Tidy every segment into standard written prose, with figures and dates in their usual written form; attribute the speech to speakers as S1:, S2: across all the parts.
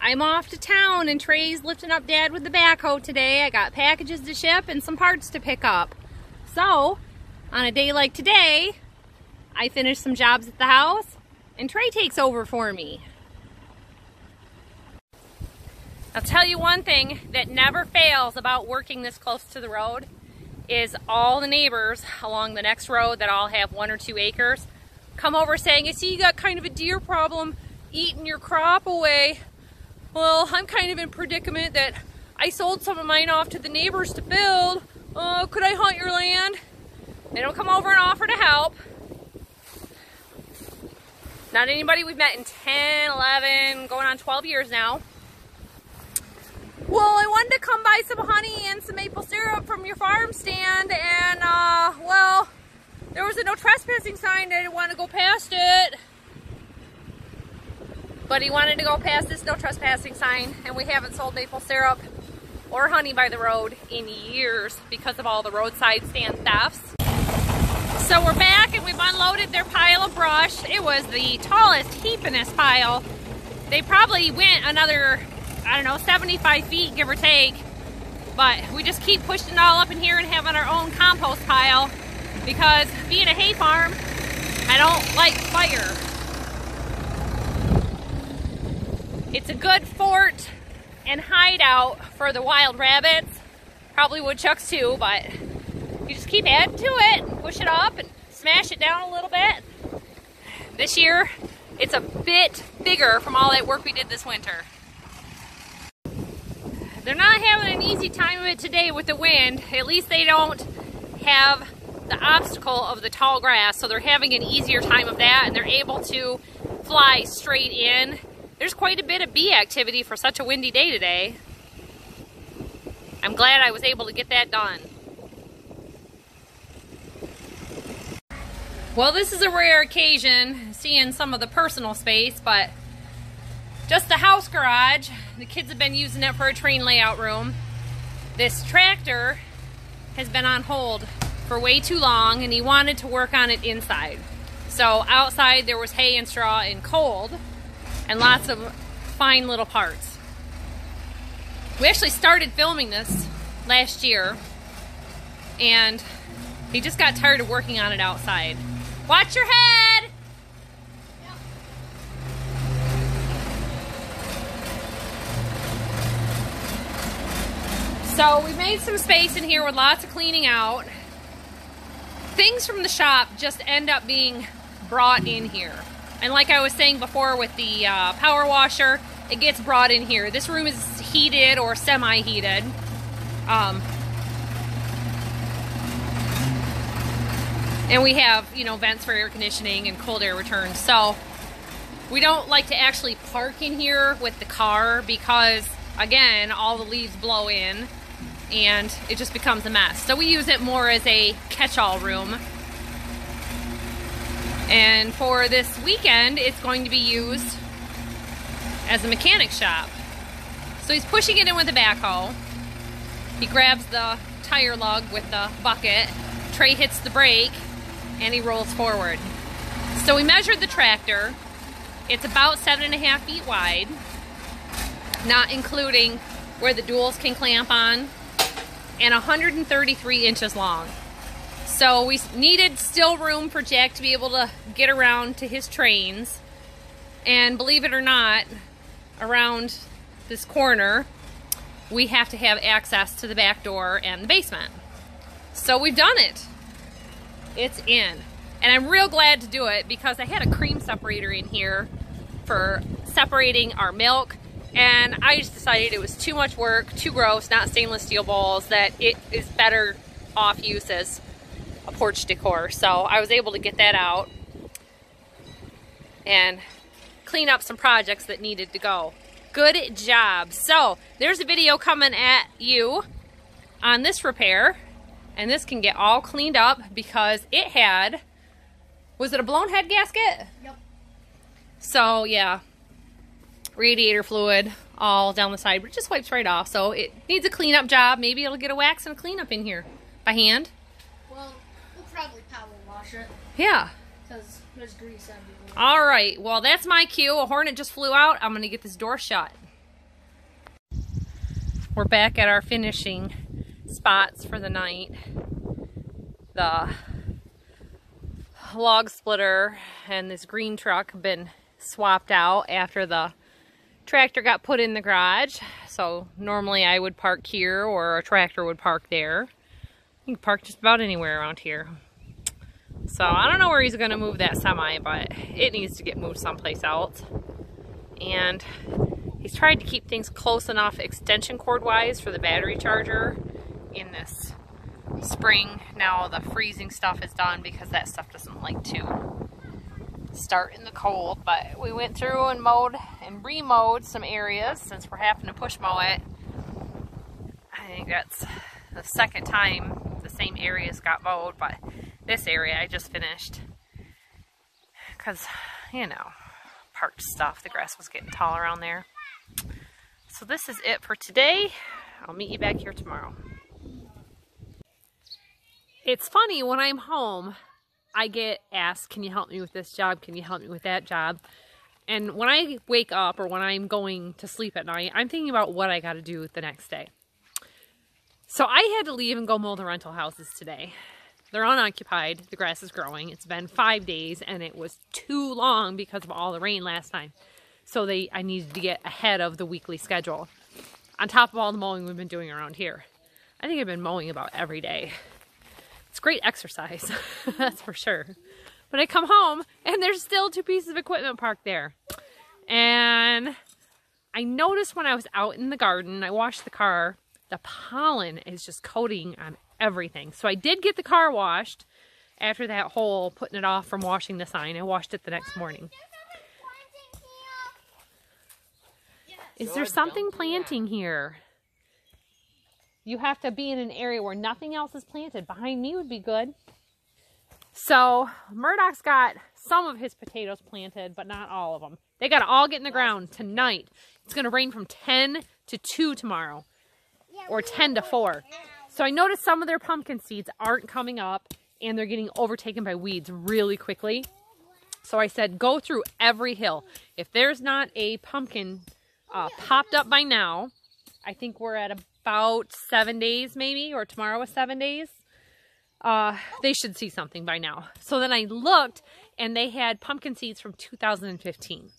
S1: I'm off to town and Trey's lifting up Dad with the backhoe today. I got packages to ship and some parts to pick up. So, on a day like today, I finish some jobs at the house and Trey takes over for me. I'll tell you one thing that never fails about working this close to the road is all the neighbors along the next road that all have 1 or 2 acres come over saying, I see you got kind of a deer problem eating your crop away. Well, I'm kind of in a predicament that I sold some of mine off to the neighbors to build. Could I hunt your land? They don't come over and offer to help. Not anybody we've met in 10, 11, going on 12 years now. Well, I wanted to come buy some honey and some maple syrup from your farm stand, and, well, there was a no trespassing sign. I didn't want to go past it. But he wanted to go past this no trespassing sign, and we haven't sold maple syrup or honey by the road in years because of all the roadside stand thefts. So we're back, and we've unloaded their pile of brush. It was the tallest, heapingest pile. They probably went another, I don't know, 75 feet, give or take. But we just keep pushing it all up in here and having our own compost pile because being a hay farm, I don't like fire. It's a good fort and hideout for the wild rabbits, probably woodchucks too, but you just keep adding to it, push it up and smash it down a little bit. This year, it's a bit bigger from all that work we did this winter. They're not having an easy time of it today with the wind. At least they don't have the obstacle of the tall grass, so they're having an easier time of that, and they're able to fly straight in. There's quite a bit of bee activity for such a windy day today. I'm glad I was able to get that done. Well, this is a rare occasion, seeing some of the personal space, but just the house garage. The kids have been using it for a train layout room. This tractor has been on hold for way too long, and he wanted to work on it inside. So outside there was hay and straw and cold, and lots of fine little parts. We actually started filming this last year, and he just got tired of working on it outside. Watch your head! Yep. So we made some space in here with lots of cleaning out. Things from the shop just end up being brought in here. And like I was saying before with the power washer, it gets brought in here. This room is heated or semi-heated. And we have, you know, vents for air conditioning and cold air return. So we don't like to actually park in here with the car because, again, all the leaves blow in and it just becomes a mess. So we use it more as a catch-all room. And for this weekend, it's going to be used as a mechanic shop. So he's pushing it in with a backhoe. He grabs the tire lug with the bucket. Trey hits the brake, and he rolls forward. So we measured the tractor. It's about 7.5 feet wide, not including where the duals can clamp on, and 133 inches long. So we needed still room for Jack to be able to get around to his trains. And believe it or not, around this corner, we have to have access to the back door and the basement. So we've done it. It's in. And I'm real glad to do it because I had a cream separator in here for separating our milk, and I just decided it was too much work, too gross, not stainless steel bowls, that it is better off use as a porch decor. So I was able to get that out and clean up some projects that needed to go. Good job. So there's a video coming at you on this repair, and this can get all cleaned up because it had, was it a blown head gasket? Yep. So yeah, radiator fluid all down the side, but it just wipes right off. So it needs a cleanup job. Maybe it'll get a wax and a cleanup in here by hand.
S2: Well, we'll probably power wash it.
S1: Yeah.
S2: Because there's grease everywhere.
S1: All right, well, that's my cue. A hornet just flew out. I'm going to get this door shut. we're back at our finishing spots for the night. The log splitter and this green truck have been swapped out after the tractor got put in the garage. So normally I would park here or a tractor would park there. You can park just about anywhere around here. So I don't know where he's going to move that semi, but it needs to get moved someplace else. And he's tried to keep things close enough extension cord wise for the battery charger in this spring. Now the freezing stuff is done because that stuff doesn't like to start in the cold. But we went through and mowed and remowed some areas since we're having to push mow it. I think that's the second time the same areas got mowed, but this area I just finished because, you know, parked stuff. The grass was getting tall around there. So this is it for today. I'll meet you back here tomorrow. It's funny, when I'm home, I get asked, can you help me with this job? Can you help me with that job? And when I wake up or when I'm going to sleep at night, I'm thinking about what I got to do the next day. So I had to leave and go mow the rental houses today. They're unoccupied. The grass is growing. It's been 5 days and it was too long because of all the rain last time. So I needed to get ahead of the weekly schedule. On top of all the mowing we've been doing around here. I think I've been mowing about every day. It's great exercise, that's for sure. But I come home and there's still 2 pieces of equipment parked there. And I noticed when I was out in the garden, I washed the car, the pollen is just coating on everything. So I did get the car washed after that whole putting it off from washing the sign. I washed it the next morning. Is there something planting here? You have to be in an area where nothing else is planted. Behind me would be good. So Murdoch's got some of his potatoes planted, but not all of them. They got to all get in the ground tonight. It's going to rain from 10 to 2 tomorrow, or 10 to 4. So I noticed some of their pumpkin seeds aren't coming up and they're getting overtaken by weeds really quickly. So I said, go through every hill. If there's not a pumpkin popped up by now, I think we're at about 7 days maybe, or tomorrow is 7 days. They should see something by now. So then I looked and they had pumpkin seeds from 2015.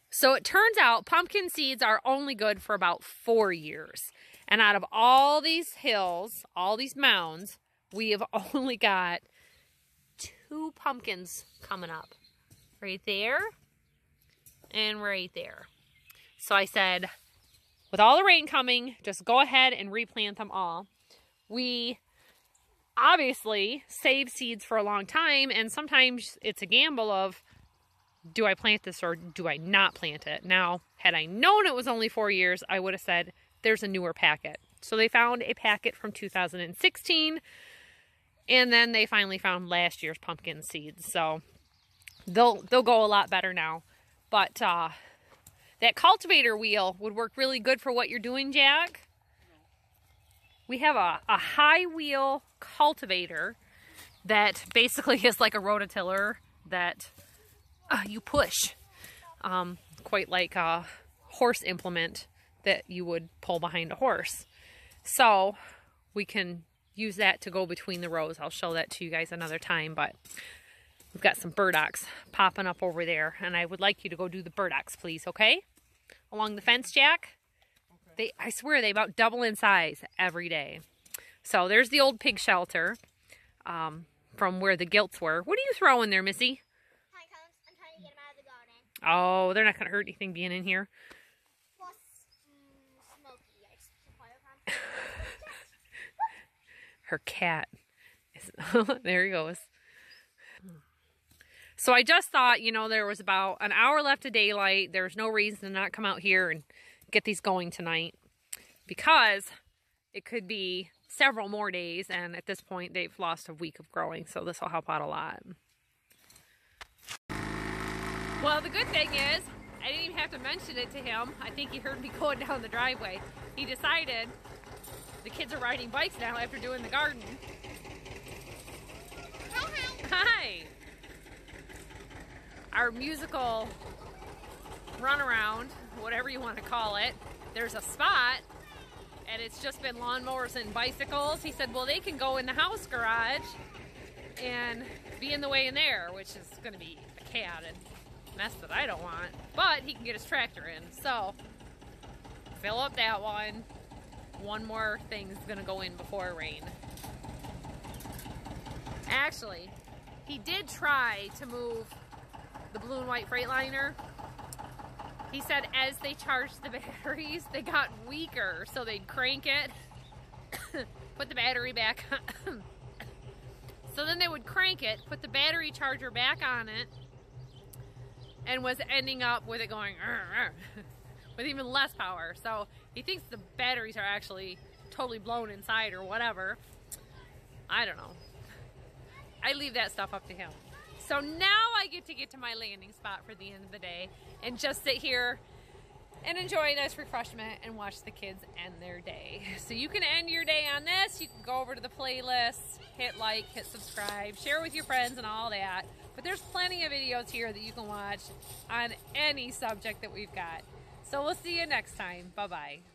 S1: So it turns out pumpkin seeds are only good for about 4 years. And out of all these hills, all these mounds, we have only got 2 pumpkins coming up. Right there and right there. So I said, with all the rain coming, just go ahead and replant them all. We obviously save seeds for a long time, and sometimes it's a gamble of, do I plant this or do I not plant it? Now, had I known it was only 4 years, I would have said, there's a newer packet. So they found a packet from 2016, and then they finally found last year's pumpkin seeds. So they'll go a lot better now. But that cultivator wheel would work really good for what you're doing, Jack. We have a high wheel cultivator that basically is like a rototiller that you push, quite like a horse implement that you would pull behind a horse. So we can use that to go between the rows. I'll show that to you guys another time, but we've got some burdocks popping up over there, and I would like you to go do the burdocks, please, okay? Along the fence, Jack. Okay. I swear they about double in size every day. So there's the old pig shelter from where the gilts were. What are you throwing there, Missy?
S2: Pine cones. I'm trying to get them out of the garden.
S1: Oh, they're not going to hurt anything being in here.
S2: Plus, Smokey. I just supply them.
S1: Her cat is, there he goes. So I just thought, you know, there was about an hour left of daylight. There's no reason to not come out here and get these going tonight, because it could be several more days, and at this point they've lost a week of growing, so this will help out a lot. Well, the good thing is I didn't even have to mention it to him. I think he heard me going down the driveway. He decided the kids are riding bikes now after doing the garden. Hi! Our musical runaround, whatever you want to call it, there's a spot and it's just been lawnmowers and bicycles. He said, well, they can go in the house garage and be in the way in there, which is going to be a chaotic mess that I don't want. But he can get his tractor in. So, fill up that one. One more thing's going to go in before rain. Actually, he did try to move the blue and white Freightliner. He said as they charged the batteries, they got weaker, so they'd crank it, put the battery back on. So then they would crank it, put the battery charger back on it, and was ending up with it going with even less power. So he thinks the batteries are actually totally blown inside or whatever. I don't know. I leave that stuff up to him. So now I get to my landing spot for the end of the day and just sit here and enjoy a nice refreshment and watch the kids end their day. So you can end your day on this. You can go over to the playlist, hit like, hit subscribe, share with your friends and all that. But there's plenty of videos here that you can watch on any subject that we've got. So we'll see you next time. Bye-bye.